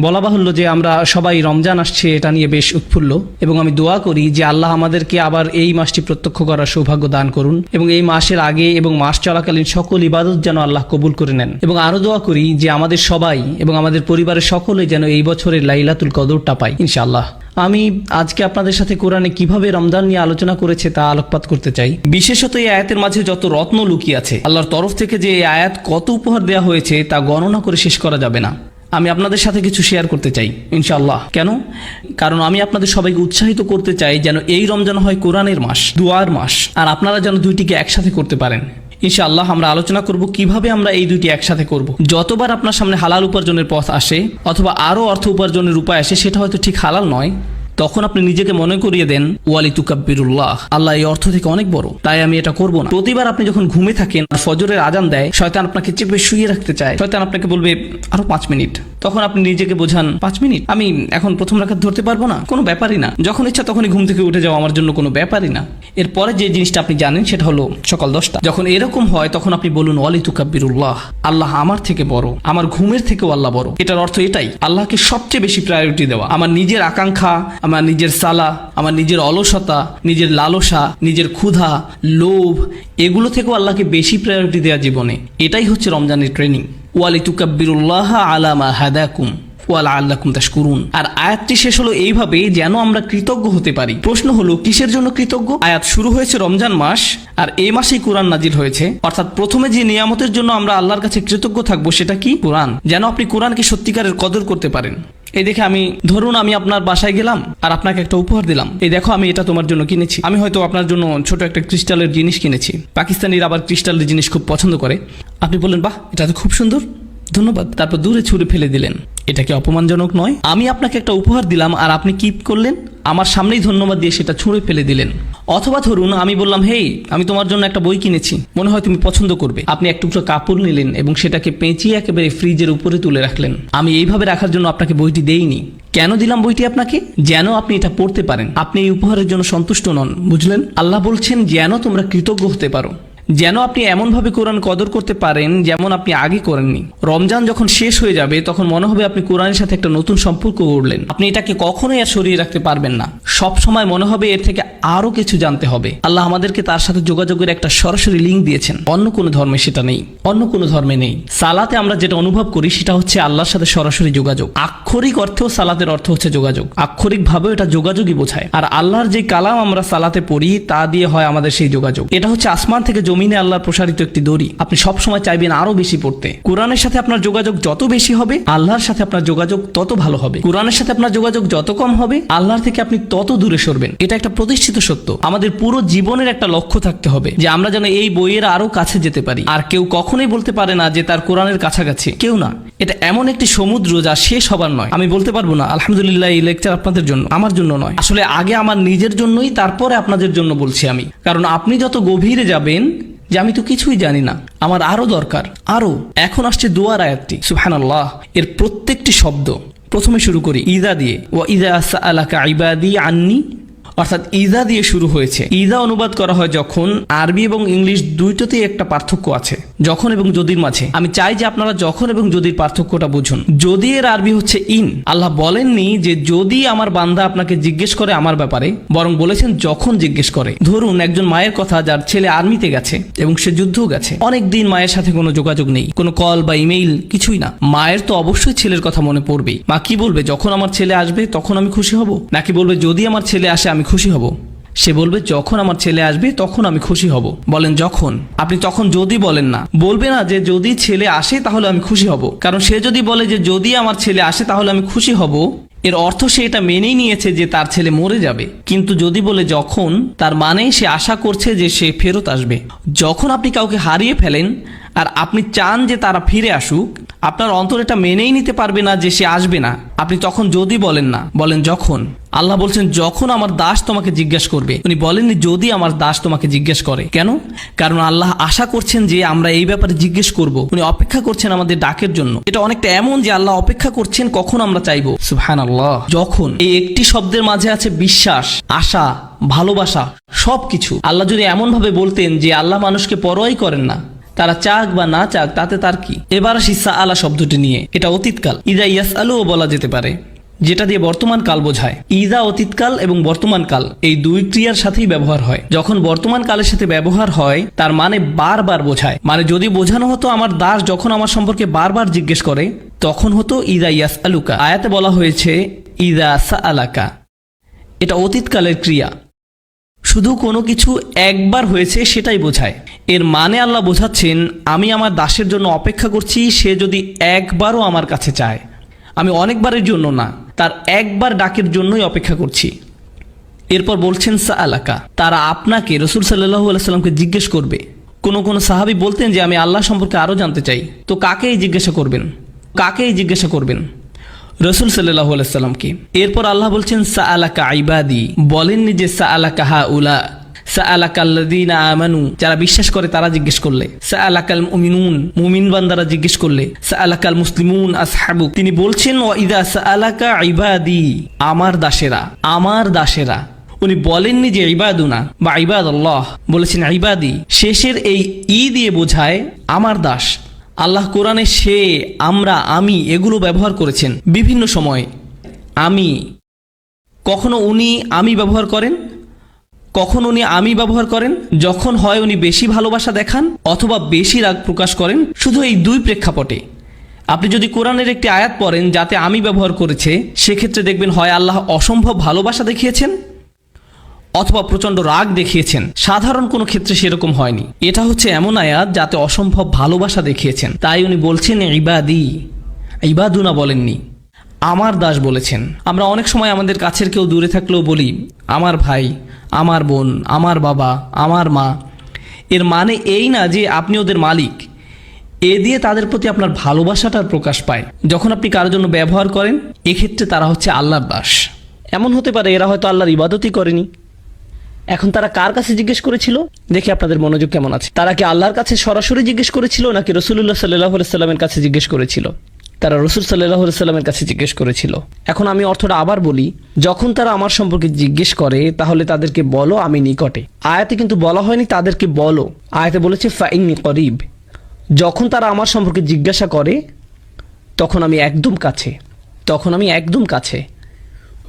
বলা বাহুল্য যে আমরা সবাই রমজান আসছে এটা নিয়ে বেশ উৎফুল্ল, এবং আমি দোয়া করি যে আল্লাহ আমাদেরকে আবার এই মাসটি প্রত্যক্ষ করার সৌভাগ্য দান করুন, এবং এই মাসের আগে এবং মাস চলাকালীন সকল ইবাদত যেন আল্লাহ কবুল করে নেন। এবং আরো দোয়া করি যে আমাদের সবাই এবং আমাদের পরিবারের সকলে যেন এই বছরের লাইলাতুল কদরটা পাই ইনশাআল্লাহ। আমি আজকে আপনাদের সাথে কোরআনে কিভাবে রমজান নিয়ে আলোচনা করেছে তা আলোকপাত করতে চাই। বিশেষত এই আয়াতের মাঝে যত রত্ন লুকিয়ে আছে, আল্লাহর তরফ থেকে যে এই আয়াত কত উপহার দেওয়া হয়েছে তা গণনা করে শেষ করা যাবে না। আমি আপনাদের সাথে কিছু শেয়ার করতে চাই ইনশাআল্লাহ। কেন? কারণ আমি আপনাদের সবাইকে উৎসাহিত করতে চাই যেন এই রমজান হয় কোরআনের মাস, দুয়ার মাস, আর আপনারা যেন দুইটিকে একসাথে করতে পারেন ইনশাআল্লাহ। আমরা আলোচনা করব কিভাবে আমরা এই দুইটি একসাথে করব। যতবার আপনার সামনে হালাল উপার্জনের পথ আসে অথবা আরো অর্থ উপার্জনের উপায় আসে, সেটা হয়তো ঠিক হালাল নয়, তখন আপনি নিজেকে মনে করিয়ে দেন ওয়ালি তুকাব্বিরুল্লাহ, আল্লাহ এই অর্থ থেকে অনেক বড়, তাই আমি এটা করব না। প্রতিবার আপনি যখন ঘুমে থাকেন আর ফজরের আজান দেয়, শয়তান আপনাকে চেপে শুয়ে রাখতে চায়, শয়তান আপনাকে বলবে আরো 5 মিনিট, তখন আপনি নিজেকে বোঝান 5 মিনিট, আমি এখন প্রথম রাকাত ধরতে পারবো না, কোনো ব্যাপারই না, যখন ইচ্ছা তখনই ঘুম থেকে উঠে যাওয়া আমার জন্য কোনো ব্যাপারই না। এরপরে যে জিনিসটা আপনি জানেন সেটা হলো সকাল 10টা। যখন এরকম হয় তখন আপনি বলুন ওয়ালি তুকাব্বিরুল্লাহ, আল্লাহ আমার থেকে বড়, আমার ঘুমের থেকেও আল্লাহ বড়। এটার অর্থ এটাই, আল্লাহকে সবচেয়ে বেশি প্রায়োরিটি দেওয়া। আমার নিজের আকাঙ্ক্ষা, আমার নিজের সালা, আমার নিজের অলসতা, নিজের লালসা, নিজের ক্ষুধা, লোভ, এগুলো থেকেও আল্লাহকে বেশি প্রায়োরিটি দেওয়া জীবনে। এটাই হচ্ছে রমজানের ট্রেনিং। ওয়ালি তুকাব্বিরুল্লাহ আলা মা হাদাকুম ওয়া লাআল্লাকুম তাশকুরুন। আর আয়াতটি শেষ হলো এইভাবে যেন আমরা কৃতজ্ঞ হতে পারি। প্রশ্ন হলো কিসের জন্য কৃতজ্ঞ? আয়াত শুরু হয়েছে রমজান মাস, আর এই মাসেই কোরআন নাজিল হয়েছে, অর্থাৎ প্রথমে যে নিয়ামতের জন্য আমরা আল্লাহর কাছে কৃতজ্ঞ থাকবো সেটা কি? কোরআন। যেন আপনি কোরআনকে সত্যিকারের কদর করতে পারেন। এই দেখে ধরুন আমি আপনার বাসায় গেলাম আর আপনাকে একটা উপহার দিলাম, এই দেখো আমি এটা তোমার জন্য কিনেছি। আমি হয়তো আপনার জন্য ছোট একটা ক্রিস্টালের জিনিস কিনেছি। পাকিস্তানিরা আবার ক্রিস্টালের জিনিস খুব পছন্দ করে। আপনি বললেন বাহ, এটা তো খুব সুন্দর, ধন্যবাদ, তারপর দূরে ছুঁড়ে ফেলে দিলেন। এটা কি অপমানজনক নয়? আমি আপনাকে একটা উপহার দিলাম আর আপনি কি করলেন? আমার সামনেই ধন্যবাদ দিয়ে সেটা ছুঁড়ে ফেলে দিলেন। অথবা ধরুন আমি বললাম হেই, আমি তোমার জন্য একটা বই কিনেছি, মনে হয় তুমি পছন্দ করবে। আপনি এক টুকরো কাপড় নিলেন এবং সেটাকে পেঁচিয়ে একেবারে ফ্রিজের উপরে তুলে রাখলেন। আমি এইভাবে রাখার জন্য আপনাকে বইটি দেইনি। কেন দিলাম বইটি আপনাকে? যেন আপনি এটা পড়তে পারেন। আপনি এই উপহারের জন্য সন্তুষ্ট নন, বুঝলেন? আল্লাহ বলছেন যেন তোমরা কৃতজ্ঞ হতে পারো, যেন আপনি এমনভাবে কোরআন কদর করতে পারেন যেমন আপনি আগে করেননি। রমজান যখন শেষ হয়ে যাবে তখন মনে হবে আপনি কোরআনের সাথে একটা নতুন সম্পর্ক গড়লেন। আপনি এটাকে কখনোই আর সরিয়ে রাখতে পারবেন না। সব সময় মনে হবে এর থেকে আরো কিছু জানতে হবে। আল্লাহ আমাদেরকে তার সাথে যোগাযোগের একটা সরাসরি লিঙ্ক দিয়েছেন। অন্য কোনো ধর্মে সেটা নেই, অন্য কোনো ধর্মে নেই। সালাতে আমরা যেটা অনুভব করি সেটা হচ্ছে আল্লাহর সাথে সরাসরি যোগাযোগ। আক্ষরিক অর্থেও সালাতের অর্থ হচ্ছে যোগাযোগ, আক্ষরিক ভাবেও এটা যোগাযোগই বোঝায়। আর আল্লাহর যে কালাম আমরা সালাতে পড়ি তা দিয়ে হয় আমাদের সেই যোগাযোগ। এটা হচ্ছে আসমান থেকে জমিনে আল্লাহর প্রসারিত একটি দড়ি। আপনি সব সময় চাইবেন আরো বেশি পড়তে। কোরআনের সাথে আপনার যোগাযোগ যত বেশি হবে, আল্লাহর সাথে আপনার যোগাযোগ তত ভালো হবে। কোরআনের সাথে আপনার যোগাযোগ যত কম হবে, আল্লাহর থেকে আপনি তত দূরে সরবেন। এটা একটা প্রতিষ্ঠিত সত্য। আমাদের পুরো জীবনের একটা লক্ষ্য থাকতে হবে যে আমরা যেন এই বইয়ের আরো কাছে যেতে পারি। আর কেউ কখনোই বলতে পারে না যে তার কোরআনের কাছাকাছি, কেউ না। এটা এমন একটি সমুদ্র যা শেষ হবার নয়। আমি বলতে পারবো না আলহামদুলিল্লাহ এই লেকচার আপনাদের জন্য, আমার জন্য নয়। আসলে আগে আমার নিজের জন্যই, তারপরে আপনাদের জন্য বলছি আমি। কারণ আপনি যত গভীরে যাবেন যে আমি তো কিছুই জানি না, আমার আরো দরকার, আরো। এখন আসছে দুয়ার আয়াতটি, সুবহানাল্লাহ। এর প্রত্যেকটি শব্দ প্রথমে শুরু করি ইযা দিয়ে। ওয়া ইযা সাআলাকা ইবাদি আন্নি, অর্থাৎ ইজা দিয়ে শুরু হয়েছে। ইজা অনুবাদ করা হয় যখন, আরবি এবং ইংলিশ দুইটাতেই একটা পার্থক্য আছে, যখন এবং যদির মাঝে। আমি চাই যে আপনারা যখন এবং যদির পার্থক্যটা বুঝুন। যদি এর আরবি হচ্ছে ইন। আল্লাহ বলেননি যে যদি আমার বান্দা আপনাকে জিজ্ঞেস করে আমার ব্যাপারে, বরং বলেছেন যখন জিজ্ঞেস করে। ধরুন একজন মায়ের কথা যার ছেলে আর্মিতে গেছে এবং সে যুদ্ধও গেছে, অনেক দিন মায়ের সাথে কোনো যোগাযোগ নেই, কোনো কল বা ইমেইল কিছুই না। মায়ের তো অবশ্যই ছেলের কথা মনে পড়বেই। মা কি বলবে? যখন আমার ছেলে আসবে তখন আমি খুশি হব, নাকি বলবে যদি আমার ছেলে আসে আমি খুশি হব? সে বলবে যখন আমার ছেলে আসবে তখন আমি খুশি হব। বলেন যখন। আপনি তখন যদি বলেন না, বলবে না যে যদি ছেলে আসে তাহলে আমি খুশি হব। কারণ সে যদি বলে যে যদি আমার ছেলে আসে তাহলে আমি খুশি হব, এর অর্থ সে এটা মেনেই নিয়েছে যে তার ছেলে মরে যাবে। কিন্তু যদি বলে যখন, তার মানে সে আশা করছে যে সে ফেরত আসবে। যখন আপনি কাউকে হারিয়ে ফেলেন আর আপনি চান যে তারা ফিরে আসুক, আপনার অন্তর এটা মেনেই নিতে পারবে না যে সে আসবে না। আপনি তখন যদি বলেন না, বলেন যখন। আল্লাহ বলছেন যখন আমার দাস তোমাকে জিজ্ঞেস করবে। উনি বলেননি যদি আমার দাস তোমাকে জিজ্ঞেস করে। কেন? কারণ আল্লাহ আশা করছেন যে আমরা এই ব্যাপারে জিজ্ঞেস করব। উনি অপেক্ষা করছেন আমাদের ডাকের জন্য। এটা অনেকটা এমন যে আল্লাহ অপেক্ষা করছেন কখন আমরা চাইবো। সুবহানাল্লাহ। যখন, এই একটি শব্দের মাঝে আছে বিশ্বাস, আশা, ভালোবাসা, সবকিছু। আল্লাহ যদি এমন ভাবে বলতেন যে আল্লাহ মানুষকে পরোয়াই করেন না, তারা চাক বা না চাক তাতে তার কি। এবার আসি সাআলা শব্দটি নিয়ে। এটা অতীতকাল। ইদা ইয়াসআলুও বলা যেতে পারে, যেটা দিয়ে বর্তমান কাল বোঝায়। ইদা অতীতকাল এবং বর্তমান কাল এই দুই ক্রিয়ার সাথেই ব্যবহার হয়। যখন বর্তমান কালের সাথে ব্যবহার হয় তার মানে বারবার বোঝায়। মানে যদি বোঝানো হতো আমার দাস যখন আমার সম্পর্কে বারবার জিজ্ঞেস করে, তখন হতো ইদা ইয়াসআলুকা। আয়াতে বলা হয়েছে ইদা সাআলাকা। এটা অতীতকালের ক্রিয়া, শুধু কোনো কিছু একবার হয়েছে সেটাই বোঝায়। এর মানে আল্লাহ বোঝাচ্ছেন আমি আমার দাসের জন্য অপেক্ষা করছি, সে যদি একবারও আমার কাছে চায়। আমি অনেকবারের জন্য না, তার একবার ডাকের জন্যই অপেক্ষা করছি। এরপর বলছেন সাআলাকা, তারা আপনাকে, রাসূল সাল্লাল্লাহু আলাইহি সাল্লামকে জিজ্ঞেস করবে। কোনো সাহাবী বলতেন যে আমি আল্লাহ সম্পর্কে আরও জানতে চাই। তো কাকেই জিজ্ঞাসা করবেন? কাকেই জিজ্ঞাসা করবেন? রাসূল সাল্লাল্লাহু আলাইহি সাল্লামকে। এরপর আল্লাহ বলছেন সাআলাকা ইবাদি, বলেননি যে সাআলাকা হাউলা, সাআলাকাল্লাযীনা আমানু, যারা বিশ্বাস করে তারা জিজ্ঞেস করলে, সাআলাকাল মুমিনুন, মুমিন বান্দারা জিজ্ঞেস করলে, সাআলাকাল মুসলিমুন আসহাবু। তিনি বলছেন ওয়া ইযা সাআলাকা ইবাদি, আমার দাসেরা, আমার দাসেরা। উনি বলেননি যে ইবাদুনা বা ইবাদাল্লাহ, বলেছেন ইবাদি। শেষের এই ই দিয়ে বোঝায় আমার দাস। আল্লাহ কোরআনে সে, আমরা, আমি এগুলো ব্যবহার করেছেন বিভিন্ন সময়। আমি, কখনো উনি আমি ব্যবহার করেন, কখন উনি আমি ব্যবহার করেন যখন হয় উনি বেশি ভালোবাসা দেখান অথবা বেশি রাগ প্রকাশ করেন। শুধু এই দুই প্রেক্ষাপটে। আপনি যদি কোরআনের একটি আয়াত পড়েন যাতে আমি ব্যবহার করেছে, সেক্ষেত্রে দেখবেন হয় আল্লাহ অসম্ভব ভালোবাসা দেখিয়েছেন অথবা প্রচণ্ড রাগ দেখিয়েছেন। সাধারণ কোনো ক্ষেত্রে সেরকম হয়নি। এটা হচ্ছে এমন আয়াত যাতে অসম্ভব ভালোবাসা দেখিয়েছেন। তাই উনি বলছেন ইবাদি, ইবাদুনা বলেননি, আমার দাস বলেছেন। আমরা অনেক সময় আমাদের কাছের কেউ দূরে থাকলেও বলি আমার ভাই, আমার বোন, আমার বাবা, আমার মা। এর মানে এই না যে আপনি ওদের মালিক। এ দিয়ে তাদের প্রতি আপনার ভালোবাসাটার প্রকাশ পায়। যখন আপনি কারোর জন্য ব্যবহার করেন, এক্ষেত্রে তারা হচ্ছে আল্লাহর দাস। এমন হতে পারে এরা হয়তো আল্লাহর ইবাদতই করেনি। এখন তারা কার কাছে জিজ্ঞেস করেছিল? দেখি আপনাদের মনোযোগ কেমন আছে। তারা কি আল্লাহর কাছে সরাসরি জিজ্ঞেস করেছিল নাকি রাসূলুল্লাহ সাল্লাল্লাহু আলাইহি সাল্লামের কাছে জিজ্ঞেস করেছিল? তারা রাসূল সাল্লাল্লাহু আলাইহি সাল্লামের কাছে জিজ্ঞেস করেছিল। এখন আমি অর্থটা আবার বলি, যখন তারা আমার সম্পর্কে জিজ্ঞেস করে তাহলে তাদেরকে বলো আমি নিকটে। আয়াতে কিন্তু বলা হয়নি তাদেরকে বলো, আয়াতে বলেছে ফাইন্নী করিব। যখন তারা আমার সম্পর্কে জিজ্ঞাসা করে তখন আমি একদম কাছে, তখন আমি একদম কাছে।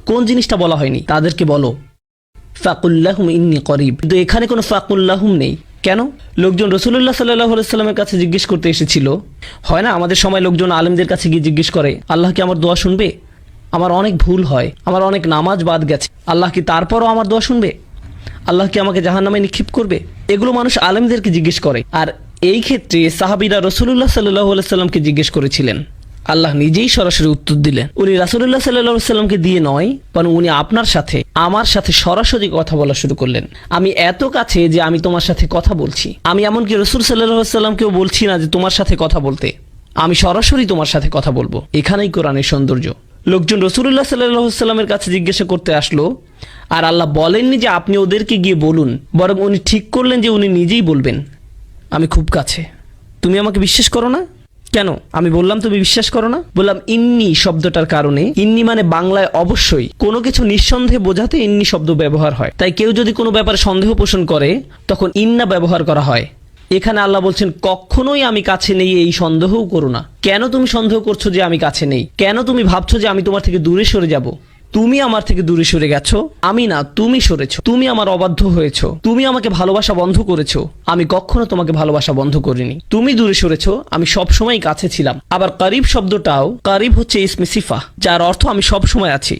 কোন জিনিসটা বলা হয়নি? তাদেরকে বলো ফাকুল্লাহুম ইন্নী করিব। কিন্তু এখানে কোনো ফাকুল্লাহুম নেই। কেন? লোকজন রাসূলুল্লাহ সাল্লাল্লাহু আলাইহি সাল্লামের কাছে জিজ্ঞেস করতে এসেছিল। হয় না আমাদের সময় লোকজন আলেমদের কাছে গিয়ে জিজ্ঞেস করে আল্লাহ কি আমার দোয়া শুনবে? আমার অনেক ভুল হয়, আমার অনেক নামাজ বাদ গেছে, আল্লাহ কি তারপরও আমার দোয়া শুনবে? আল্লাহ কি আমাকে জাহান্নামে নিক্ষেপ করবে? এগুলো মানুষ আলেমদেরকে জিজ্ঞেস করে। আর এই ক্ষেত্রে সাহাবীরা রাসূলুল্লাহ সাল্লাল্লাহু আলাইহি সাল্লামকে জিজ্ঞেস করেছিলেন। আল্লাহ নিজেই সরাসরি উত্তর দিলেন। উনি রাসূলুল্লাহ সাল্লাল্লাহু আলাইহি সাল্লামকে দিয়ে নয়, বরং উনি আপনার সাথে, আমার সাথে সরাসরি কথা বলা শুরু করলেন। আমি এত কাছে যে আমি তোমার সাথে কথা বলছি। আমি এমনকি রাসূল সাল্লাল্লাহু আলাইহি সাল্লামকেও বলছি না যে তোমার সাথে কথা বলতে, আমি সরাসরি তোমার সাথে কথা বলবো। এখানেই কোরআনের সৌন্দর্য। লোকজন রাসূলুল্লাহ সাল্লাল্লাহু আলাইহি সাল্লামের কাছে জিজ্ঞাসা করতে আসলো, আর আল্লাহ বলেননি যে আপনি ওদেরকে গিয়ে বলুন, বরং উনি ঠিক করলেন যে উনি নিজেই বলবেন আমি খুব কাছে। তুমি আমাকে বিশ্বাস করো না কেন? আমি বললাম তুমি বিশ্বাস করো না? বললাম ইন্নি শব্দটার কারণে। ইন্নি মানে বাংলায় অবশ্যই, কোনো কিছু নিঃসন্দেহে বোঝাতে ইন্নি শব্দ ব্যবহার হয়। তাই কেউ যদি কোনো ব্যাপারে সন্দেহ পোষণ করে তখন ইন্না ব্যবহার করা হয়। এখানে আল্লাহ বলছেন কখনোই আমি কাছে নেই এই সন্দেহও করো না। কেন তুমি সন্দেহ করছো যে আমি কাছে নেই? কেন তুমি ভাবছো যে আমি তোমার থেকে দূরে সরে যাব? তুমি আমার থেকে দূরে সরে গেছো, আমি না, তুমি সরেছো। তুমি আমার অবাধ্য হয়েছো, তুমি আমাকে ভালোবাসা বন্ধ করেছো। আমি কখনো তোমাকে ভালোবাসা বন্ধ করিনি। তুমি দূরে সরেছো, আমি সবসময় কাছে ছিলাম। আবার করিব শব্দটাও, করিব হচ্ছে ইসমে সিফা, যার অর্থ আমি সবসময় আছি।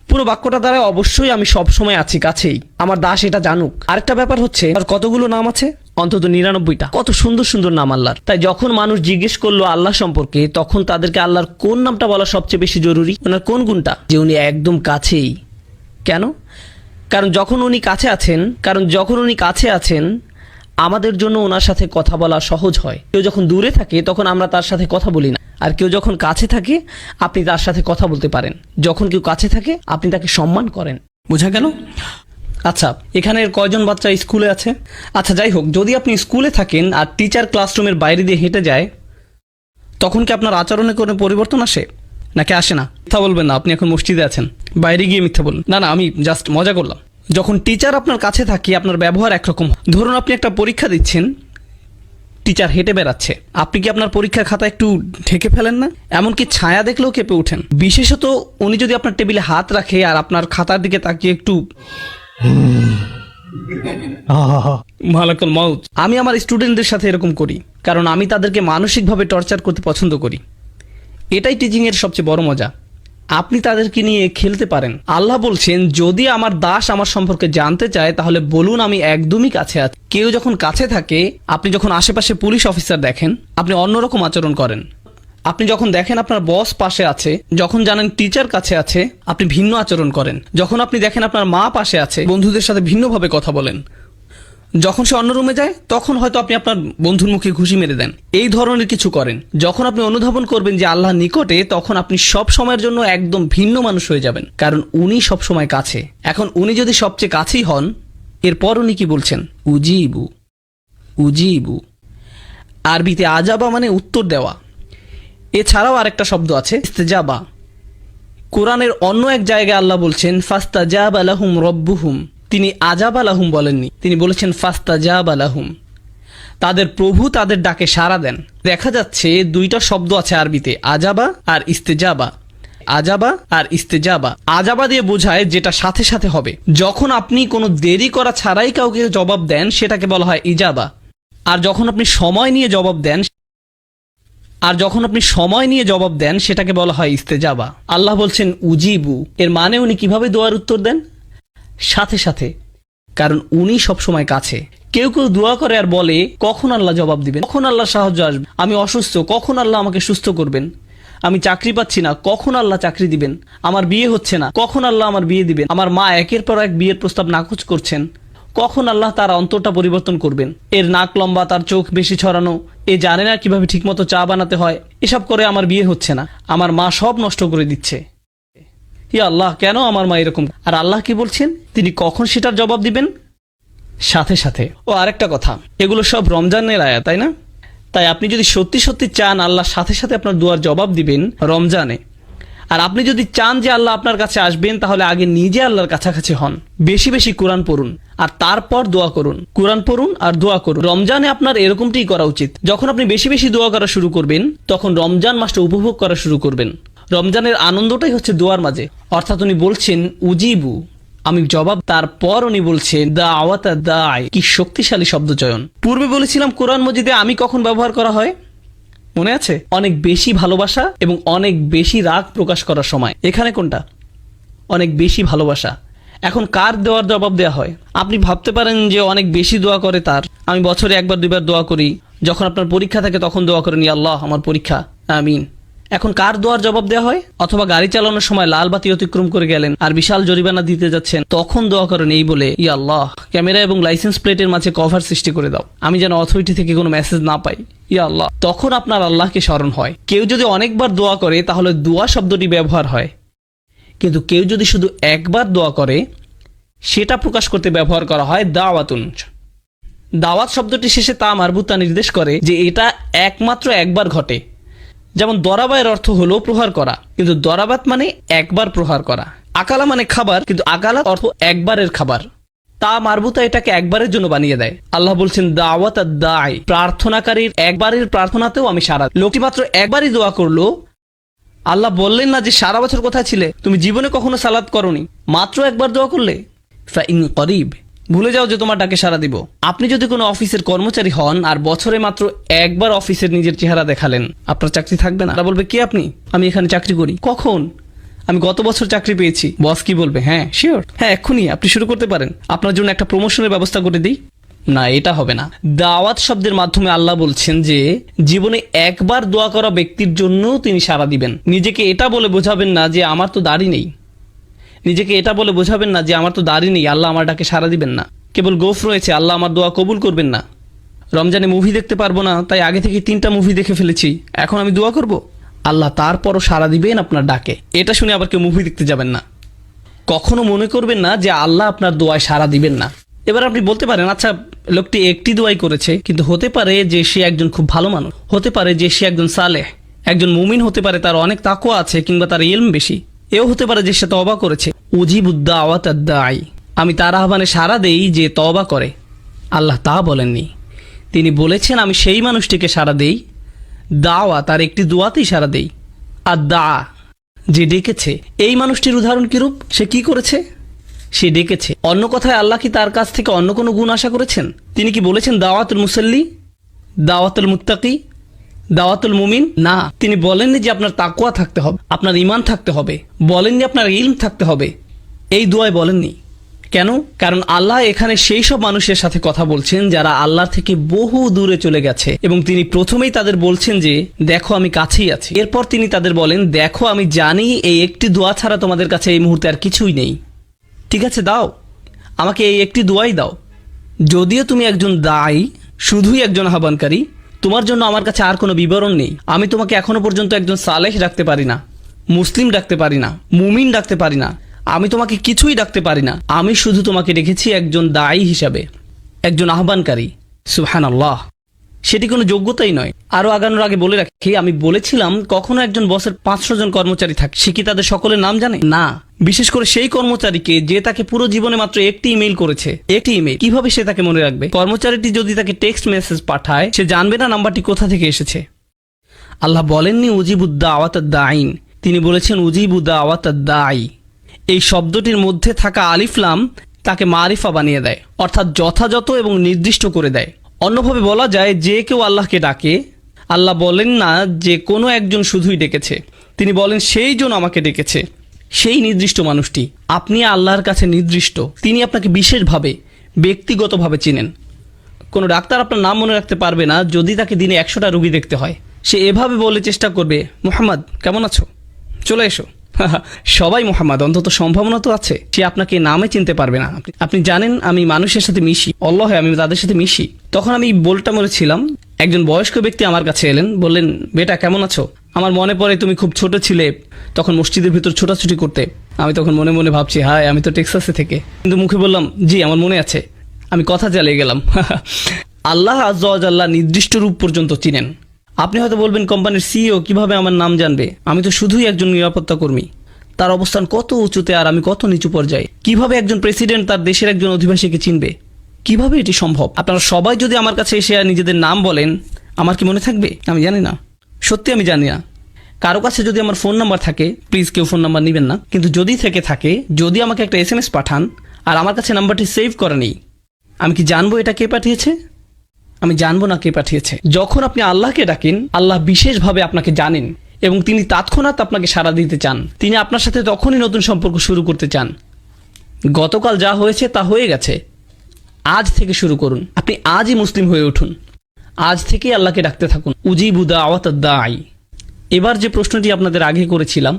পুরো বাক্যটা দ্বারা অবশ্যই আমি সবসময় আছি, কাছেই। আমার দাস এটা জানুক। আরেকটা ব্যাপার হচ্ছে আর কতগুলো নাম আছে? অন্তত 99টা। কত সুন্দর সুন্দর নাম আল্লাহর। তাই যখন মানুষ জিজ্ঞেস করলো আল্লাহ সম্পর্কে, তখন তাদেরকে আল্লাহর কোন নামটা বলা সবচেয়ে বেশি জরুরি? ওনার কোন গুণটা? যে উনি একদম কাছেই। কেন? কারণ যখন উনি কাছে আছেন আমাদের জন্য ওনার সাথে কথা বলা সহজ হয়। কেউ যখন দূরে থাকে তখন আমরা তার সাথে কথা বলি না, আর কেউ যখন কাছে থাকে আপনি তার সাথে কথা বলতে পারেন। যখন কেউ কাছে থাকে আপনি তাকে সম্মান করেন। বোঝা গেল? আচ্ছা, এখানের কয়জন বাচ্চা স্কুলে আছে? আচ্ছা যাই হোক, যদি আপনি স্কুলে থাকেন আর টিচার ক্লাসরুমের বাইরে দিয়ে হেঁটে যায়, তখন কি আপনার আচরণে কোনো পরিবর্তন আসে নাকি আসে না? মিথ্যা বলবেন না, আপনি এখন মসজিদে আছেন, বাইরে গিয়ে মিথ্যা বলুন। না না, আমি জাস্ট মজা করলাম। যখন টিচার আপনার কাছে থাকে আপনার ব্যবহার একরকম। ধরুন আপনি একটা পরীক্ষা দিচ্ছেন, টিচার হেঁটে বেড়াচ্ছে, আপনি কি আপনার পরীক্ষার খাতা একটু ঢেকে ফেলেন না? এমনকি ছায়া দেখলেও কেঁপে ওঠেন। বিশেষত উনি যদি আপনার টেবিলে হাত রাখে আর আপনার খাতার দিকে তাকিয়ে একটু মালাকুল মাউত। আমি আমার স্টুডেন্টদের সাথে এরকম করি, কারণ আমি তাদেরকে মানসিকভাবে টর্চার করতে পছন্দ করি। এটাই টিচিংয়ের সবচেয়ে বড় মজা। আপনি তাদেরকে নিয়ে খেলতে পারেন। আল্লাহ বলছেন, যদি আমার দাস আমার সম্পর্কে জানতে চায় তাহলে বলুন আমি একদমই কাছে আছি। কেউ যখন কাছে থাকে, আপনি যখন আশেপাশে পুলিশ অফিসার দেখেন, আপনি অন্যরকম আচরণ করেন। আপনি যখন দেখেন আপনার বস পাশে আছে, যখন জানেন টিচার কাছে আছে, আপনি ভিন্ন আচরণ করেন। যখন আপনি দেখেন আপনার মা পাশে আছে, বন্ধুদের সাথে ভিন্নভাবে কথা বলেন। যখন সে অন্য রুমে যায়, তখন হয়তো আপনি আপনার বন্ধুর মুখে ঘুষি মেরে দেন। এই ধরনের কিছু করেন। যখন আপনি অনুধাবন করবেন যে আল্লাহ নিকটে, তখন আপনি সব সময়ের জন্য একদম ভিন্ন মানুষ হয়ে যাবেন, কারণ উনি সব সময় কাছে। এখন উনি যদি সবচেয়ে কাছেই হন, এরপর উনি কি বলছেন? উজিবু। উজিবু আরবিতে আজাবা মানে উত্তর দেওয়া। এছাড়াও আরেকটা শব্দ আছে ইস্তেজাবা। কোরআনের অন্য এক জায়গায় আল্লাহ বলছেন ফাস্তাজাবা লাহুম রব্বুহুম। তিনি আজাবা লাহুম বলেননি, তিনি বলেছেন ফাস্তাজাবা লাহুম। তাদের প্রভু তাদের ডাকে সাড়া দেন। দেখা যাচ্ছে দুইটা শব্দ আছে আরবিতে, আজাবা আর ইস্তেজাবা। আজাবা আর ইস্তেজাবা। আজাবা দিয়ে বোঝায় যেটা সাথে সাথে হবে। যখন আপনি কোনো দেরি করা ছাড়াই কাউকে জবাব দেন, সেটাকে বলা হয় ইজাবা। আর যখন আপনি সময় নিয়ে জবাব দেন, সেটাকে বলা হয় ইস্তেজাবা। আল্লাহ বলছেন উজিবু, এর মানে উনি কিভাবে দোয়ার উত্তর দেন? সাথে সাথে, কারণ উনি সব সময় কাছে। কেউ কেউ দোয়া করে আর বলে কখন আল্লাহ জবাব দিবেন, কখন আল্লাহ সাহায্য আসবে, আমি অসুস্থ, কখন আল্লাহ আমাকে সুস্থ করবেন, আমি চাকরি পাচ্ছি না, কখন আল্লাহ চাকরি দিবেন, আমার বিয়ে হচ্ছে না, কখন আল্লাহ আমার বিয়ে দিবেন, আমার মা একের পর এক বিয়ের প্রস্তাব নাকচ করছেন, কখন আল্লাহ তার অন্তরটা পরিবর্তন করবেন, এর নাক লম্বা, তার চোখ বেশি ছড়ানো, এ জানে না কিভাবে ঠিকমতো চা বানাতে হয়, এসব করে আমার বিয়ে হচ্ছে না, আমার মা সব নষ্ট করে দিচ্ছে, ইয়া আল্লাহ কেন আমার মা এরকম। আর আল্লাহ কি বলছেন? তিনি কখন সেটার জবাব দিবেন? সাথে সাথে। ও আরেকটা কথা, এগুলো সব রমজানের আয়াত, তাই না? তাই আপনি যদি সত্যি সত্যি চান আল্লাহ সাথে সাথে আপনার দোয়ার জবাব দিবেন রমজানে, আর আপনি যদি চান যে আল্লাহ আপনার কাছে আসবেন, তাহলে আগে নিজে আল্লাহর কাছাকাছি হন। বেশি বেশি কোরআন পড়ুন আর তারপর দোয়া করুন। কোরআন পড়ুন আর দোয়া করুন। রমজানে আপনার এরকমটাই করা উচিত। যখন আপনি বেশি বেশি দোয়া করা শুরু করবেন, তখন রমজান মাসটা উপভোগ করা শুরু করবেন। রমজানের আনন্দটাই হচ্ছে দোয়ার মাঝে। অর্থাৎ উনি বলছেন উজিবু, আমি জবাব। তারপর উনি বলছেন দাওয়াতা দাই। কি শক্তিশালী শব্দ চয়ন। পূর্বে বলেছিলাম কোরআন মজিদে আমি কখন ব্যবহার করা হয়, মনে আছে? অনেক বেশি ভালোবাসা এবং অনেক বেশি রাগ প্রকাশ করার সময়। এখানে কোনটা? অনেক বেশি ভালোবাসা। এখন কার দেওয়ার জবাব দেওয়া হয়? আপনি ভাবতে পারেন যে অনেক বেশি দোয়া করে তার। আমি বছরে একবার দুইবার দোয়া করি, যখন আপনার পরীক্ষা থাকে তখন দোয়া করেন ইয়া আল্লাহ আমার পরীক্ষা, আমিন। এখন কার দোয়ার জবাব দেওয়া হয়? অথবা গাড়ি চালানোর সময় লাল বাতি অতিক্রম করে গেলেন আর বিশাল জরিমানা দিতে যাচ্ছেন, তখন দোয়া করেন এই বলে ইয়া আল্লাহ ক্যামেরা এবং লাইসেন্স প্লেটের মাঝে কভার সৃষ্টি করে দাও, আমি যেন অথরিটি থেকে কোনো মেসেজ না পাই, ইয়া আল্লাহ। তখন আপনার আল্লাহকে স্মরণ হয়। কেউ যদি অনেকবার দোয়া করে তাহলে দোয়া শব্দটি ব্যবহার হয়, কিন্তু কেউ যদি শুধু একবার দোয়া করে সেটা প্রকাশ করতে ব্যবহার করা হয় দাওয়াতুন। দাওয়াত শব্দটি শেষে তা মারবুতা নির্দেশ করে যে এটা একমাত্র একবার ঘটে। যেমন দরাবায়ের অর্থ হলো প্রহার করা, কিন্তু দরাবাত মানে একবার প্রহার করা। আকালা মানে খাবার, কিন্তু আকালা অর্থ একবারের খাবার। তা মারবুতা এটাকে একবারের জন্য বানিয়ে দেয়। আল্লাহ বলছেন দাওয়াত দাই, প্রার্থনাকারীর একবারের প্রার্থনাতেও আমি সারা। লোকটি মাত্র একবারই দোয়া করলো। আল্লাহ বললেন না যে সারা বছর কোথায় ছিলে, তুমি জীবনে কখনো সালাত করনি, মাত্র একবার দোয়া করলে। ফাইন করিব, ভুলে যাও যে তোমার ডাকে সাড়া দিব। আপনি যদি কোনো অফিসের কর্মচারী হন আর বছরে মাত্র একবার অফিসের নিজের চেহারা দেখালেন, আপনার চাকরি থাকবে না। তারা বলবে কে আপনি? আমি এখানে চাকরি করি। কখন? আমি গত বছর চাকরি পেয়েছি। বস কি বলবে? হ্যাঁ শিওর, হ্যাঁ এক্ষুনি আপনি শুরু করতে পারেন, আপনার জন্য একটা প্রমোশনের ব্যবস্থা করে দিই। না, এটা হবে না। দাওয়াত শব্দের মাধ্যমে আল্লাহ বলছেন যে জীবনে একবার দোয়া করা ব্যক্তির জন্য তিনি সাড়া দিবেন। নিজেকে এটা বলে বোঝাবেন না যে আমার তো দাড়ি নেই, নিজেকে এটা বলে বোঝাবেন না যে আমার তো দাড়ি নেই, আল্লাহ আমার ডাকে সাড়া দিবেন না। কেবল গোফ রয়েছে, আল্লাহ আমার দোয়া কবুল করবেন না। রমজানে মুভি দেখতে পারবো না, তাই আগে থেকে 3টা মুভি দেখে ফেলেছি, এখন আমি দোয়া করব। আল্লাহ তারপরও সাড়া দিবেন আপনার ডাকে। এটা শুনে আবার কেউ মুভি দেখতে যাবেন না। কখনো মনে করবেন না যে আল্লাহ আপনার দোয়ায় সাড়া দিবেন না। এবার আপনি বলতে পারেন আচ্ছা লোকটি একটি দোয়াই করেছে, কিন্তু হতে পারে যে সে একজন খুব ভালো মানুষ, হতে পারে যে সে একজন সালেহ, একজন মুমিন হতে পারে, তার অনেক তাকওয়া আছে কিংবা তার ইলম বেশি। এও হতে পারে যে সে তওবা করেছে। উজিবুদ দাওয়াতাদ দাই, আমি তার আহ্বানে সাড়া দেই যে তওবা করে। আল্লাহ তা বলেননি। তিনি বলেছেন আমি সেই মানুষটিকে সাড়া দেই, দাওয়া তার একটি দোয়াতেই সাড়া দেই। আর দা যে ডেকেছে, এই মানুষটির উদাহরণ কিরূপ? সে কি করেছে? সে ডেকেছে। অন্য কথায় আল্লাহ কি তার কাছ থেকে অন্য কোনো গুণ আশা করেছেন? তিনি কি বলেছেন দাওয়াতুল মুসাল্লি, দাওয়াতুল মুত্তাকি, দাওয়াতুল মুমিন? না, তিনি বলেননি যে আপনার তাকওয়া থাকতে হবে, আপনার ঈমান থাকতে হবে, বলেননি আপনার ইলম থাকতে হবে। এই দোয়ায় বলেননি। কেন? কারণ আল্লাহ এখানে সেই সব মানুষের সাথে কথা বলছেন যারা আল্লাহর থেকে বহু দূরে চলে গেছে, এবং তিনি প্রথমেই তাদের বলছেন যে দেখো আমি কাছেই আছি। এরপর তিনি তাদের বলেন দেখো আমি জানি এই একটি দোয়া ছাড়া তোমাদের কাছে এই মুহূর্তে আর কিছুই নেই। ঠিক আছে, দাও আমাকে এই একটি দোয়াই দাও। যদিও তুমি একজন দায়ী, শুধুই একজন আহ্বানকারী, তোমার জন্য আমার কাছে আর কোনো বিবরণ নেই। আমি তোমাকে এখনো পর্যন্ত একজন সালেহ ডাকতে পারি না, মুসলিম ডাকতে পারি না, মুমিন ডাকতে পারি না, আমি তোমাকে কিছুই ডাকতে পারি না। আমি শুধু তোমাকে ডেকেছি একজন দায়ী হিসাবে, একজন আহ্বানকারী। সুবহানাল্লাহ, সেটি কোনো যোগ্যতাই নয়। আরও আগানোর আগে বলে রাখি, আমি বলেছিলাম কখনো একজন বসের 500 জন কর্মচারী থাকে, সে কি তাদের সকলের নাম জানে? না। বিশেষ করে সেই কর্মচারীকে যে তাকে পুরো জীবনে মাত্র একটি ইমেইল করেছে, একটি ইমেইল, কিভাবে সে তাকে মনে রাখবে? কর্মচারীটি যদি তাকে টেক্সট মেসেজ পাঠায়, সে জানবে না নাম্বারটি কোথা থেকে এসেছে। আল্লাহ বলেননি উজিবুদ্দা আওয়াতাদ দাইন, তিনি বলেছেন উজিবুদ্দা আওয়াতাদ দাই। এই শব্দটির মধ্যে থাকা আলিফলাম তাকে মারিফা বানিয়ে দেয়, অর্থাৎ যথাযথ এবং নির্দিষ্ট করে দেয়। অন্যভাবে বলা যায়, যে কেউ আল্লাহকে ডাকে, আল্লাহ বলেন না যে কোনো একজন শুধুই ডেকেছে, তিনি বলেন সেই জন আমাকে ডেকেছে, সেই নির্দিষ্ট মানুষটি। আপনি আল্লাহর কাছে নির্দিষ্ট, তিনি আপনাকে বিশেষভাবে ব্যক্তিগতভাবে চিনেন। কোনো ডাক্তার আপনার নাম মনে রাখতে পারবে না যদি তাকে দিনে 100টা রোগী দেখতে হয়। সে এভাবে বলে চেষ্টা করবে, মুহাম্মদ কেমন আছো, চলে এসো। সবাই মুহাম্মদ, অন্তত সম্ভাবনা তো আছে। সে আপনাকে নামে চিনতে পারবে না। আপনি জানেন আমি মানুষের সাথে মিশি, আল্লাহ আমি তাদের সাথে মিশি। তখন আমি বলটা মরেছিলাম, একজন বয়স্ক ব্যক্তি আমার কাছে এলেন, বললেন বেটা কেমন আছো? আমার মনে পড়ে তুমি খুব ছোট ছিলে, তখন মসজিদের ভিতর ছোটাছুটি করতে। আমি তখন মনে মনে ভাবছি, হায় আমি তো টেক্সাসে থেকে, কিন্তু মুখে বললাম জি আমার মনে আছে। আমি কথা চালিয়ে গেলাম। আল্লাহ আজ্জা ওয়া জাল্লা নির্দিষ্ট রূপ পর্যন্ত চিনেন। আপনি হয়তো বলবেন কোম্পানির সিইও কিভাবে আমার নাম জানবে? আমি তো শুধুই একজন নিরাপত্তা কর্মী। তার অবস্থান কত উঁচুতে আর আমি কত নিচু পর্যায়ে। কিভাবে একজন প্রেসিডেন্ট তার দেশের একজন অধিবাসীকে চিনবে? কিভাবে এটি সম্ভব? আপনারা সবাই যদি আমার কাছে এসে নিজেদের নাম বলেন, আমার কি মনে থাকবে? আমি জানি না, সত্যি আমি জানি না। কারো কাছে যদি আমার ফোন নাম্বার থাকে, প্লিজ কেউ ফোন নাম্বার নেবেন না, কিন্তু যদি থেকে থাকে, যদি আমাকে একটা SMS পাঠান আর আমার কাছে নাম্বারটি সেভ করা নেই, আমি কি জানবো এটা কে পাঠিয়েছে? আমি জানবো না কে পাঠিয়েছে। যখন আপনি আল্লাহকে ডাকেন, আল্লাহ বিশেষভাবে আপনাকে জানেন এবং তিনি তৎক্ষণাৎ আপনাকে সাড়া দিতে চান। তিনি আপনার সাথে তখনই নতুন সম্পর্ক শুরু করতে চান। গতকাল যা হয়েছে তা হয়ে গেছে, আজ থেকে শুরু করুন। আপনি আজই মুসলিম হয়ে উঠুন, আজ থেকেই আল্লাহকে ডাকতে থাকুন। উজিবু দাওয়াতাদ দাঈ। এবার যে প্রশ্নটি আপনাদের আগে করেছিলাম,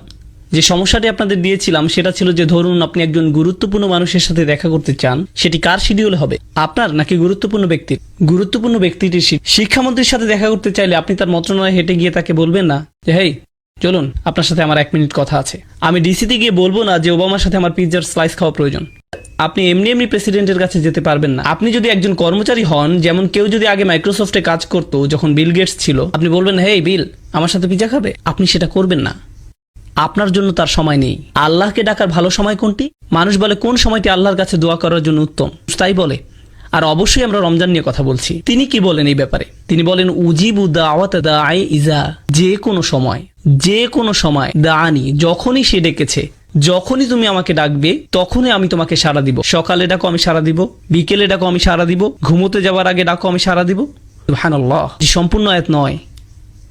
যে সমস্যাটি আপনাদের দিয়েছিলাম, সেটা ছিল যে ধরুন আপনি একজন গুরুত্বপূর্ণ মানুষের সাথে দেখা করতে চান, সেটি কার শিডিউল হবে, আপনার নাকি গুরুত্বপূর্ণ ব্যক্তির? গুরুত্বপূর্ণ ব্যক্তিটির। শিক্ষামন্ত্রীর সাথে দেখা করতে চাইলে আপনি তার মন্ত্রণালয়ে হেঁটে গিয়ে তাকে বলবেন না যে হেই চলুন আপনার সাথে আমার 1 মিনিট কথা আছে। আমি ডিসিতে গিয়ে বলবো না যে ওবামার সাথে আমার পিৎজার স্লাইস খাওয়া প্রয়োজন। আপনি এমনি এমনি প্রেসিডেন্টের কাছে যেতে পারবেন না। আপনি যদি একজন কর্মচারী হন, যেমন কেউ যদি আগে মাইক্রোসফটে কাজ করতো যখন বিল গেটস ছিল, আপনি বলবেন হেই বিল আমার সাথে পিৎজা খাবে? আপনি সেটা করবেন না। আপনার জন্য তার সময় নেই। আল্লাহকে ডাকার ভালো সময় কোনটি? মানুষ বলে কোন সময়টি আল্লাহর কাছে দোয়া করার জন্য উত্তম, তাই বলে। আর অবশ্যই আমরা রমজান নিয়ে কথা বলছি। তিনি কি বলেন এই ব্যাপারে? তিনি বলেন উজিবু দাওয়াতা দাঈ ইজা, যে কোনো সময়, যে কোনো সময়, দাআনি যখনই সে ডেকেছে, যখনই তুমি আমাকে ডাকবে তখনই আমি তোমাকে সাড়া দিব। সকালে ডাকো আমি সাড়া দিব, বিকেলে ডাকো আমি সাড়া দিব, ঘুমোতে যাওয়ার আগে ডাকো আমি সাড়া দিব। সুবহানাল্লাহ। সম্পূর্ণ আয়াত নয়,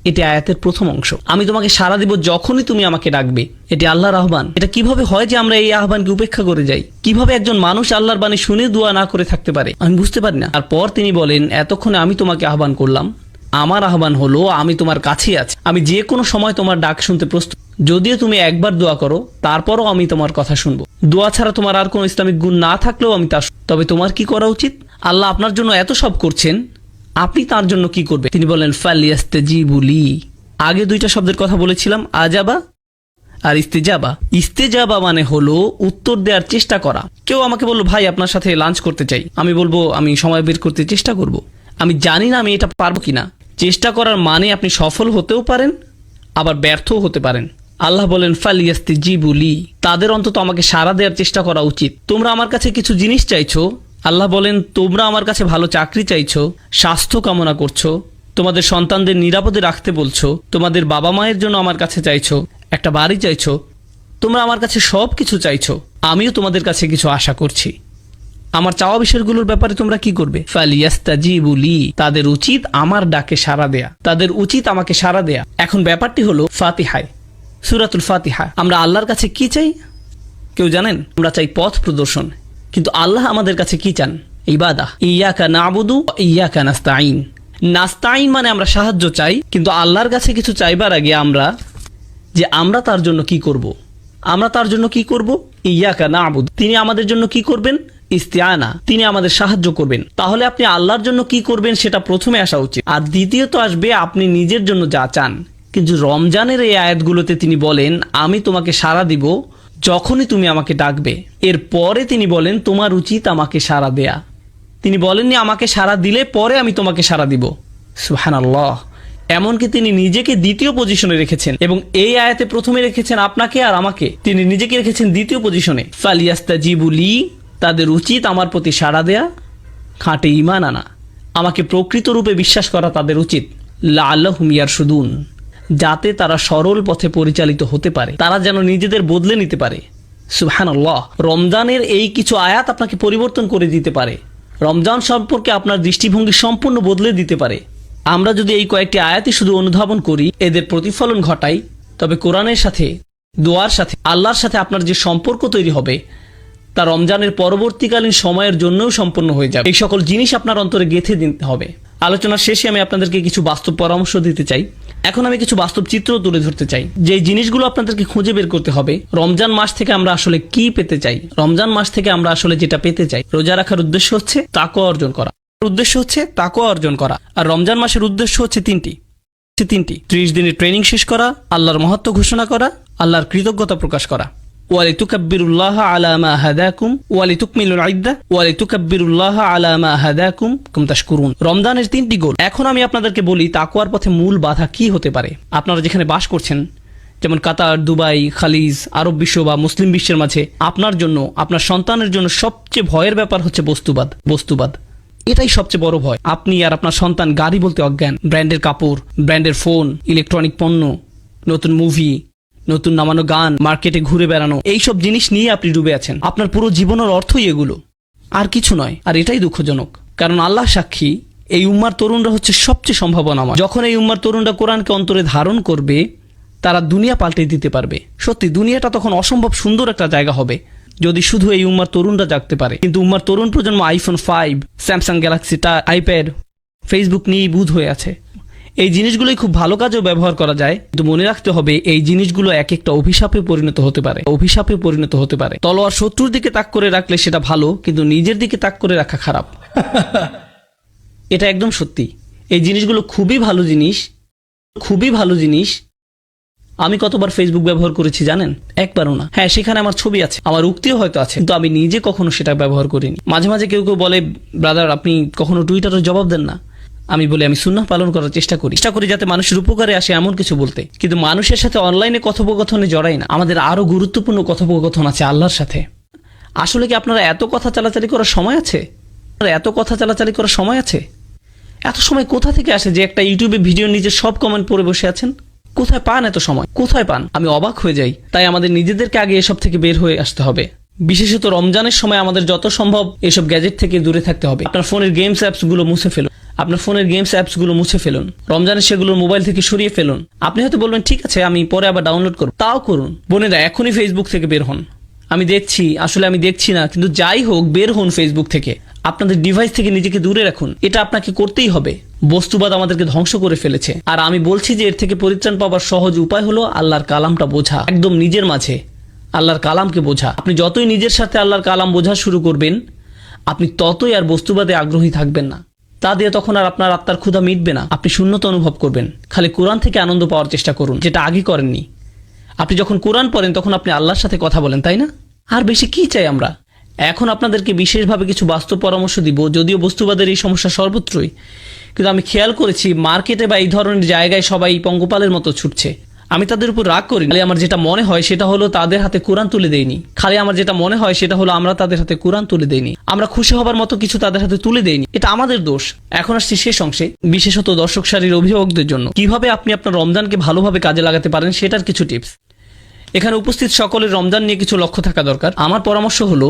এটি আয়াতের প্রথম অংশ। আমি তোমাকে সাড়া দিব যখনই তুমি আমাকে ডাকবে, এটি আল্লাহর আহ্বান। এটা কিভাবে হয় যে আমরা এই আহ্বানকে উপেক্ষা করে যাই? কিভাবে একজন মানুষ আল্লাহর বাণী শুনে দোয়া না করে থাকতে পারে? আমি বুঝতে পারি না। তারপর তিনি বলেন এতক্ষণে আমি তোমাকে আহ্বান করলাম, আমার আহ্বান হলো আমি তোমার কাছেই আছি, আমি যে কোনো সময় তোমার ডাক শুনতে প্রস্তুত। যদিও তুমি একবার দোয়া করো, তারপরও আমি তোমার কথা শুনবো। দোয়া ছাড়া তোমার আর কোনো ইসলামিক গুণ না থাকলেও আমি তা। তবে তোমার কি করা উচিত? আল্লাহ আপনার জন্য এত সব করছেন, আপনি তার জন্য কি করবে? তিনি বলেন ফালিয়াস্তাজিবু লি। আগে 2টা শব্দের কথা বলেছিলাম, আজাবা আর ইস্তেজাবা। ইস্তেজাবা মানে হলো উত্তর দেওয়ার চেষ্টা করা। কেউ আমাকে বললো ভাই আপনার সাথে লাঞ্চ করতে চাই, আমি বলবো আমি সময় বের করতে চেষ্টা করব। আমি জানি না আমি এটা পারবো কিনা। চেষ্টা করার মানে আপনি সফল হতেও পারেন, আবার ব্যর্থও হতে পারেন। আল্লাহ বলেন ফালিয়াস্তাজিবু লি, তাদের অন্তত আমাকে সাড়া দেওয়ার চেষ্টা করা উচিত। তোমরা আমার কাছে কিছু জিনিস চাইছো, আল্লাহ বলেন, তোমরা আমার কাছে ভালো চাকরি চাইছো, স্বাস্থ্য কামনা করছো, তোমাদের সন্তানদের নিরাপদে রাখতে বলছো, তোমাদের বাবা মায়ের জন্য আমার কাছে চাইছো, একটা বাড়ি চাইছো, তোমরা আমার কাছে সব কিছু চাইছো, আমিও তোমাদের কাছে কিছু আশা করছি। আমার চাওয়া বিষয়গুলোর ব্যাপারে তোমরা কি করবে? ফালিয়াস্তাজিবু লি, তাদের উচিত আমার ডাকে সাড়া দেয়া, তাদের উচিত আমাকে সাড়া দেয়া। এখন ব্যাপারটি হলো ফাতিহায়, সূরাতুল ফাতিহা, আমরা আল্লাহর কাছে কি চাই কেউ জানেন? আমরা চাই পথ প্রদর্শন, কিন্তু আল্লাহ আমাদের কাছে কি চান? ইবাদাহ। ইয়াকা নাবুদু ওয়া ইয়াকা নাস্তাঈন। নাস্তাঈন মানে আমরা সাহায্য চাই, কিন্তু আল্লাহর কাছে কিছু চাইবার আগে আমরা তার জন্য কি করব। আমরা তার জন্য কি করব? ইয়াকা নাবুদু, তিনি আমাদের জন্য কি করবেন? ইস্তিআনা, তিনি আমাদের সাহায্য করবেন। তাহলে আপনি আল্লাহর জন্য কি করবেন সেটা প্রথমে আসা উচিত, আর দ্বিতীয়ত আসবে আপনি নিজের জন্য যা চান। কিন্তু রমজানের এই আয়াতগুলোতে তিনি বলেন, আমি তোমাকে সাড়া দিব যখনই তুমি আমাকে ডাকবে। এরপরে তিনি বলেন, তোমার উচিত আমাকে সাড়া দেয়া। তিনি বলেননি আমাকে সাড়া দিলে পরে আমি তোমাকে সাড়া দিব। সুবহানাল্লাহ। এমনকি তিনি নিজেকে দ্বিতীয় পজিশনে রেখেছেন, এবং এই আয়াতে প্রথমে রেখেছেন আপনাকে আর আমাকে, তিনি নিজেকে রেখেছেন দ্বিতীয় পজিশনে। ফালিয়াস্তাজিবু লি, তাদের উচিত আমার প্রতি সাড়া দেয়া, খাঁটে ঈমান আনা, আমাকে প্রকৃত রূপে বিশ্বাস করা তাদের উচিত। লাআল্লাহুম ইয়ারশুদুন, যাতে তারা সরল পথে পরিচালিত হতে পারে, তারা যেন নিজেদের বদলে নিতে পারে। সুবহানাল্লাহ। রমজানের এই কিছু আয়াত আপনাকে পরিবর্তন করে দিতে পারে, রমজান সম্পর্কে আপনার দৃষ্টিভঙ্গি সম্পূর্ণ বদলে দিতে পারে। আমরা যদি এই কয়েকটি আয়াতই শুধু অনুধাবন করি, এদের প্রতিফলন ঘটাই, তবে কোরআনের সাথে, দোয়ার সাথে, আল্লাহর সাথে আপনার যে সম্পর্ক তৈরি হবে তা রমজানের পরবর্তীকালীন সময়ের জন্যও সম্পন্ন হয়ে যাবে। এই সকল জিনিস আপনার অন্তরে গেঁথে দিতে হবে। আলোচনার শেষে আমি আপনাদেরকে কিছু বাস্তব পরামর্শ দিতে চাই। এখন আমি কিছু বাস্তব চিত্র তুলে ধরতে চাই, যে জিনিসগুলো আপনাদেরকে খুঁজে বের করতে হবে। রমজান মাস থেকে আমরা আসলে কি পেতে চাই, রমজান মাস থেকে আমরা আসলে যেটা পেতে চাই। রোজা রাখার উদ্দেশ্য হচ্ছে তাকওয়া অর্জন করা, আর রমজান মাসের উদ্দেশ্য হচ্ছে তিনটি। 30 দিনের ট্রেনিং শেষ করা, আল্লাহর মহত্ব ঘোষণা করা, আল্লাহর কৃতজ্ঞতা প্রকাশ করা। ওয়ালিতুকাব্বিরুল্লাহ আলা মা হাদাকুম ওয়ালিতুকমিলুল ইদ্দাহ ওয়ালিতুকাব্বিরুল্লাহ আলা মা হাদাকুম কুম তাশকুরুন। রমজানের 3টি গোল। এখন আমি আপনাদেরকে বলি তাকওয়ার পথে মূল বাধা কি হতে পারে। আপনারা যেখানে বাস করছেন, যেমন কাতার, দুবাই, খালিজ, আরব বিশ্ব বা মুসলিম বিশ্বের মাঝে, আপনার জন্য, আপনার সন্তানের জন্য সবচেয়ে ভয়ের ব্যাপার হচ্ছে বস্তুবাদ। এটাই সবচেয়ে বড় ভয়। আপনি আর আপনার সন্তান গাড়ি বলতে অজ্ঞান, ব্র্যান্ডের কাপড়, ব্র্যান্ডের ফোন, ইলেকট্রনিক পণ্য, নতুন মুভি, নতুন নামানো গান, মার্কেটে ঘুরে বেড়ানো, এইসব জিনিস নিয়ে আপনি ডুবে আছেন। আপনার পুরো জীবনের অর্থই এগুলো, আর কিছু নয়। আর এটাই দুঃখজনক, কারণ আল্লাহ সাক্ষী, এই উম্মার তরুণরা হচ্ছে সবচেয়ে সম্ভাবনাময়। যখন এই উম্মার তরুণরা কোরআনকে অন্তরে ধারণ করবে, তারা দুনিয়া পাল্টে দিতে পারবে। সত্যি দুনিয়াটা তখন অসম্ভব সুন্দর একটা জায়গা হবে, যদি শুধু এই উম্মার তরুণরা জাগতে পারে। কিন্তু উম্মার তরুণ প্রজন্ম iPhone 5, Samsung Galaxy, iPad, Facebook নিয়েই বুঁদ হয়ে আছে। এই জিনিসগুলোই খুব ভালো কাজেও ব্যবহার করা যায়, কিন্তু মনে রাখতে হবে এই জিনিসগুলো এক একটা অভিশাপে পরিণত হতে পারে। তলোয়ার শত্রুর দিকে তাক করে রাখলে সেটা ভালো, কিন্তু নিজের দিকে তাক করে রাখা খারাপ। এটা একদম সত্যি। এই জিনিসগুলো খুবই ভালো জিনিস। আমি কতবার ফেসবুক ব্যবহার করেছি জানেন? একবারও না। হ্যাঁ, সেখানে আমার ছবি আছে, আমার উক্তিও হয়তো আছে, কিন্তু আমি নিজে কখনো সেটা ব্যবহার করিনি। মাঝে মাঝে কেউ বলে, ব্রাদার আপনি কখনো টুইটারে জবাব দেন না। আমি বলি, আমি সুন্নাহ পালন করার চেষ্টা করি যাতে মানুষের উপকারে আসে এমন কিছু বলতে, কিন্তু মানুষের সাথে অনলাইনে কথোপকথনে জড়াই না। আমাদের আরো গুরুত্বপূর্ণ কথোপকথন আছে আল্লাহর সাথে। আসলে কি আপনারা এত কথা চালাচালি করার সময় আছে? এত সময় কোথা থেকে আসে যে একটা ইউটিউবে ভিডিও নিজের সব কমেন্ট পড়ে বসে আছেন? কোথায় পান এত সময়? আমি অবাক হয়ে যাই। তাই আমাদের নিজেদেরকে আগে এসব থেকে বের হয়ে আসতে হবে। বিশেষত রমজানের সময় আমাদের যত সম্ভব এসব গ্যাজেট থেকে দূরে থাকতে হবে। আপনার ফোনের গেমস অ্যাপসগুলো মুছে ফেলুন। রমজানের সেগুলো মোবাইল থেকে সরিয়ে ফেলুন। আপনি হয়তো বলবেন, ঠিক আছে আমি পরে আবার ডাউনলোড করব। তাও করুন। বোনেরা, এখনই ফেসবুক থেকে বের হন। আমি দেখছি না, কিন্তু যাই হোক, বের হন ফেসবুক থেকে। আপনাদের ডিভাইস থেকে নিজেকে দূরে রাখুন। এটা আপনাকে করতেই হবে। বস্তুবাদ আমাদেরকে ধ্বংস করে ফেলেছে, আর আমি বলছি যে এর থেকে পরিত্রাণ পাওয়ার সহজ উপায় হলো আল্লাহর কালামটা বোঝা, একদম নিজের মাঝে আল্লাহর কালামকে বোঝা। আপনি যতই নিজের সাথে আল্লাহর কালাম বোঝা শুরু করবেন, আপনি ততই আর বস্তুবাদে আগ্রহী থাকবেন না। তা দিয়ে তখন আর আপনার আত্মার ক্ষুধা মিটবে না। আপনি শূন্যতা অনুভব করবেন। খালি কোরআন থেকে আনন্দ পাওয়ার চেষ্টা করুন, যেটা আগে করেননি। আপনি যখন কোরআন পড়েন তখন আপনি আল্লাহর সাথে কথা বলেন, তাই না? আর বেশি কি চাই আমরা? এখন আপনাদেরকে বিশেষভাবে কিছু বাস্তব পরামর্শ দিব, যদিও বস্তুবাদের এই সমস্যা সর্বত্রই, কিন্তু আমি খেয়াল করেছি মার্কেটে বা এই ধরনের জায়গায় সবাই পঙ্গপালের মতো ছুটছে। আমি তাদের উপর রাগ করি না। খালি আমার যেটা মনে হয় সেটা হলো তাদের হাতে কোরআন তুলে দেইনি। খালি আমার যেটা মনে হয় সেটা হলো আমরা তাদের হাতে কোরআন তুলে দেইনি, আমরা খুশি হবার মতো কিছু তাদের হাতে তুলে দেইনি, এটা আমাদের দোষ। এখন আসছি শেষ অংশে, বিশেষত দর্শক সারির অভিভাবকদের জন্য কিভাবে আপনি আপনার রমজানকে ভালোভাবে কাজে লাগাতে পারেন সেটার কিছু টিপস। এখানে উপস্থিত সকলের রমজান নিয়ে কিছু লক্ষ্য থাকা দরকার। আমার পরামর্শ হলো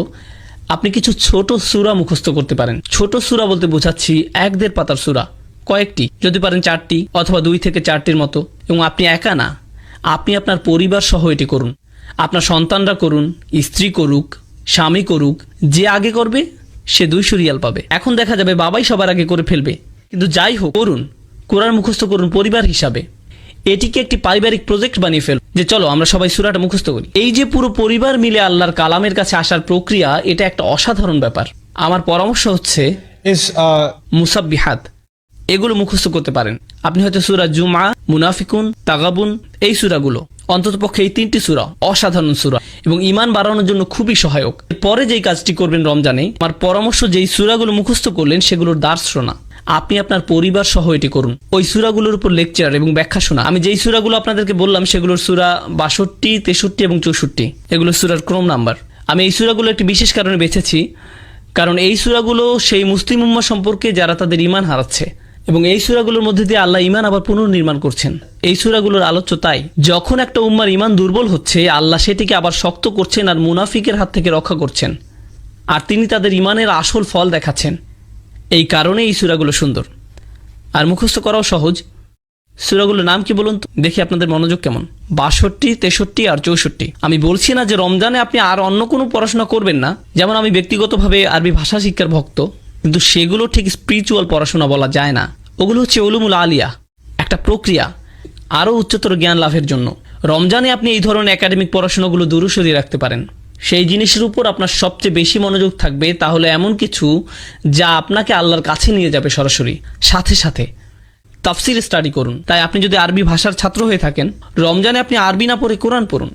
আপনি কিছু ছোট সূরা মুখস্থ করতে পারেন। ছোট সূরা বলতে বোঝাচ্ছি 1-1.5 পাতার সূরা, কয়েকটি, যদি পারেন 4টি অথবা 2 থেকে 4টির মতো। এবং আপনি একা না, আপনি আপনার পরিবার সহ এটি করুন। আপনার সন্তানরা করুন, স্ত্রী করুক, স্বামী করুক, যে আগে করবে সে 200 রিয়াল পাবে। এখন দেখা যাবে বাবাই সবার আগে করে ফেলবে, কিন্তু যাই হোক করুন, কোরআন মুখস্থ করুন পরিবার হিসাবে। এটিকে একটি পারিবারিক প্রজেক্ট বানিয়ে ফেল, যে চলো আমরা সবাই সূরাটা মুখস্থ করি। এই যে পুরো পরিবার মিলে আল্লাহর কালামের কাছে আসার প্রক্রিয়া, এটা একটা অসাধারণ ব্যাপার। আমার পরামর্শ হচ্ছে মুসাব্বিহাত, এগুলো মুখস্থ করতে পারেন। আপনি হয়তো সূরা জুমআ, মুনাফিকুন, তাগাবুন, এই সূরাগুলো, অন্ততপক্ষে এই 3টি সূরা অসাধারণ সূরা এবং ঈমান বাড়ানোর জন্য খুবই সহায়ক। পরে যেই কাজটি করবেন রমজানে, আমার পরামর্শ যেই সূরাগুলো মুখস্থ করলেন সেগুলোর দার্স শোনা। আপনি আপনার পরিবার সহ এটি করুন, ওই সূরাগুলোর উপর লেকচার এবং ব্যাখ্যা শোনা। আমি যেই সূরাগুলো আপনাদেরকে বললাম সেগুলোর সূরা 62, 63 এবং 64, এগুলো সূরার ক্রম নাম্বার। আমি এই সূরাগুলো একটি বিশেষ কারণে বেছেছি, কারণ এই সূরাগুলো সেই মুসলিম উম্মাহ সম্পর্কে যারা তাদের ঈমান হারাচ্ছে, এবং এই সূরাগুলোর মধ্যে দিয়ে আল্লাহ ঈমান আবার পুনর্নির্মাণ করছেন। এই সূরাগুলোর আলোচ্য তাই, যখন একটা উম্মার ঈমান দুর্বল হচ্ছে, আল্লাহ সেটিকে আবার শক্ত করছেন আর মুনাফিকের হাত থেকে রক্ষা করছেন, আর তিনি তাদের ঈমানের আসল ফল দেখাচ্ছেন। এই কারণে এই সূরাগুলো সুন্দর আর মুখস্থ করাও সহজ। সূরাগুলোর নাম কি বলুন তো, দেখি আপনাদের মনোযোগ কেমন। 62, 63 আর 64। আমি বলছি না যে রমজানে আপনি আর অন্য কোনো পড়াশোনা করবেন না, যেমন আমি ব্যক্তিগতভাবে আরবি ভাষা শিক্ষার ভক্ত, কিন্তু সেগুলো ঠিক স্পিরিচুয়াল পড়াশোনা বলা যায় না। ওগুলো হচ্ছে উলুমুল আলিয়া, একটা প্রক্রিয়া আরও উচ্চতর জ্ঞান লাভের জন্য। রমজানে আপনি এই ধরনের একাডেমিক পড়াশোনাগুলো দূরে সরিয়ে রাখতে পারেন। সেই জিনিসের উপর আপনার সবচেয়ে বেশি মনোযোগ থাকবে, তাহলে এমন কিছু যা আপনাকে আল্লাহর কাছে নিয়ে যাবে সরাসরি। সাথে সাথে তাফসির স্টাডি করুন। তাই আপনি যদি আরবি ভাষার ছাত্র হয়ে থাকেন, রমজানে আপনি আরবি না পড়ে কোরআন পড়ুন।